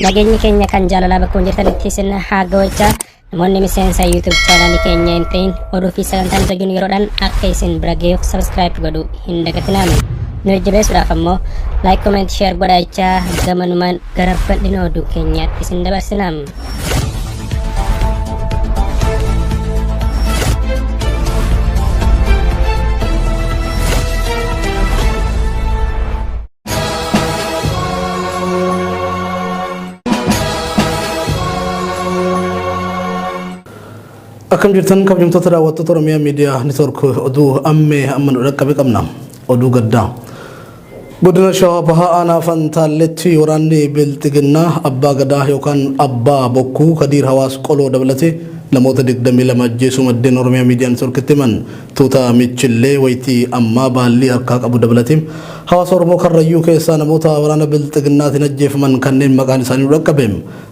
nageenyi keenya kan jaalalaa bakka jirtanitti isin haa ga'u. Namoonni miseensa YouTube channel keenya hin ta'in oduu fi sagantaan irra yeroodhaan akka isin bira ga'uuf subscribe godhuu hin dagatinaa. Nu jabeessuudhaaf ammoo like, comment, share godhaa gamanumaan gara bal'ina oduu keenyaatti isin dabarsinaa. Akkam jirtan kabajamtoota daawwattoota Oromiyaa Miidiyaa Neetwoork oduu Ammee amman dhaqqabe qabna. Oduu gaddaa. Godina Shawaa Bahaa Aanaa Fantaalletti waraanni Bilxiginnaa abbaa gadaa yookaan abbaa bokkuu Kadiir Hawaas qoloo dabalatee namoota 22 ajjeesuu maddeen Oromiyaa Miidiyaa Neetwoorkitti himan. Tuuta michillee wayitii ammaa baallii harkaa qabu dabalatee hawaasa Oromoo Karrayyuu keessaa namoota waraana Bilxiginnaatiin ajjeefaman kanneen maqaan isaanii dhaqqabe.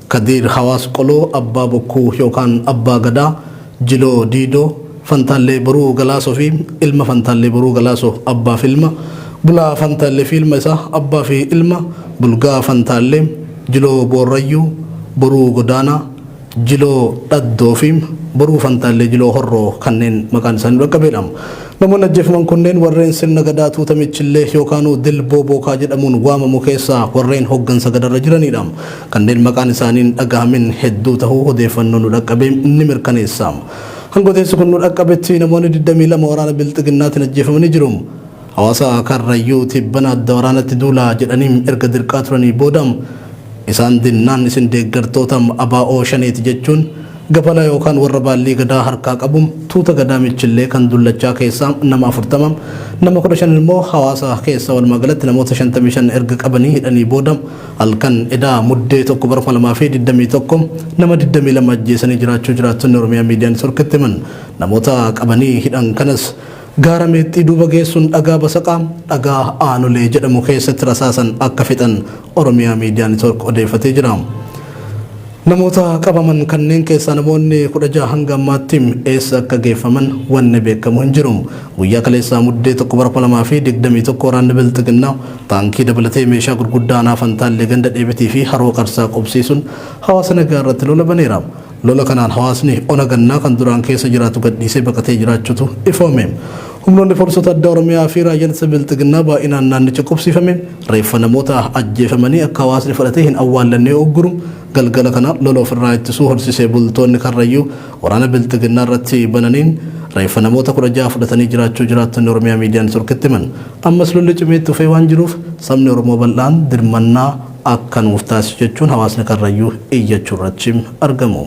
Kadiir Hawaas qoloo abbaa bokkuu yookaan abbaa gadaa Jiloo Diidoo Fantaallee Boruu Galaasoo fi ilma Fantaallee Boruu Galaasoo abbaa fi ilma Bulaa Fantaallee fi ilma isaa abbaa fi ilma Bulgaa Fantaallee Jiloo Boorrayyuu Boruu Godaanaa Jiloo Dhaddoo fi Boruu Fantaallee Jiloo Horroo kanneen maqaan isaanii dhaqqabeedha. Namoonni ajjeefaman kunneen warreen sirna gadaa tuuta michillee yookaan dilboo bookaa jedhamuun waamamu keessaa warreen hoggansa gadarra jiranidha. Kanneen maqaan isaanii dhagahamin hedduu tahuu odeeffannoo nu dhaqqabe ni mirkaneessa. Hangoteessi kun nu dhaqqabetti namoonni 22 waraana Bilxiginnaatiin ajjeefamanii jiru. Hawaasa Karrayyuu tibbana adda waraanatti duulaa jedhanii erga dirqaa turanii booda isaan dinnaan isin deeggartoota ABO shaneeti jechuun gabala yookaan warra baallii gadaa harkaa qabu tuuta gadaa michillee kan dullachaa keessaa nama 40 nama 15 immoo hawaasa keessa walumaa galatti namoota 55 erga qabanii hidhanii booda halkan edaa muddee tokko bara 2021 nama 22 ajjeesanii jiraachuu jiraattonni Oromiyaa Miidiyaa Neetwoorkitti himan. Namoota qabanii hidhan kanas gaara meexxii duuba geessuun dhagaa basaqaa dhagaa aanolee jedhamu keessatti rasaasan akka fixan Oromiyaa Miidiyaa Neetwoork odeeffatee jira. Namoota qabaman kanneen keessaa namoonni 16 hanga ammaatti eessa akka geeffaman wanni beekamu hin jiru. Guyyaa kaleessaa muddee tokko bara 2021 waraanni Bilxiginnaa taankii dabalatee meeshaa gurguddaa aanaa Fantaallee ganda dheebitii fi haroo qarsaa qubsiisuun hawaasa nagaa irratti lola baneera. Lola kanaan hawaasni ona gannaa kan duraan keessa jiraatu gadhiisee baqatee jiraachuutu ifoome. Humnoonni poolisota adda Oromiyaa fi raayyaan Bilxiginnaa baay'inaan naannicha qubsiifame reeffa namoota ajjeefamanii akka hawaasni fudhatee hin awwaallannee ogguru galgala kana lola ofirraa ittisuu horsisee bultoonni Karrayyuu waraana Bilxiginnaa irratti bananiin reeffa namoota 16 fudhatanii jiraachuu jiraattonni Oromiyaa Miidiyaa Neetwoorkitti himan. Ammas lolli cimeetti dhufee waan jiruuf sabni Oromoo bal'aan dirmannaa akka nuuf taasisu jechuun hawaasni Karrayyuu iyyachuu irratti argamu.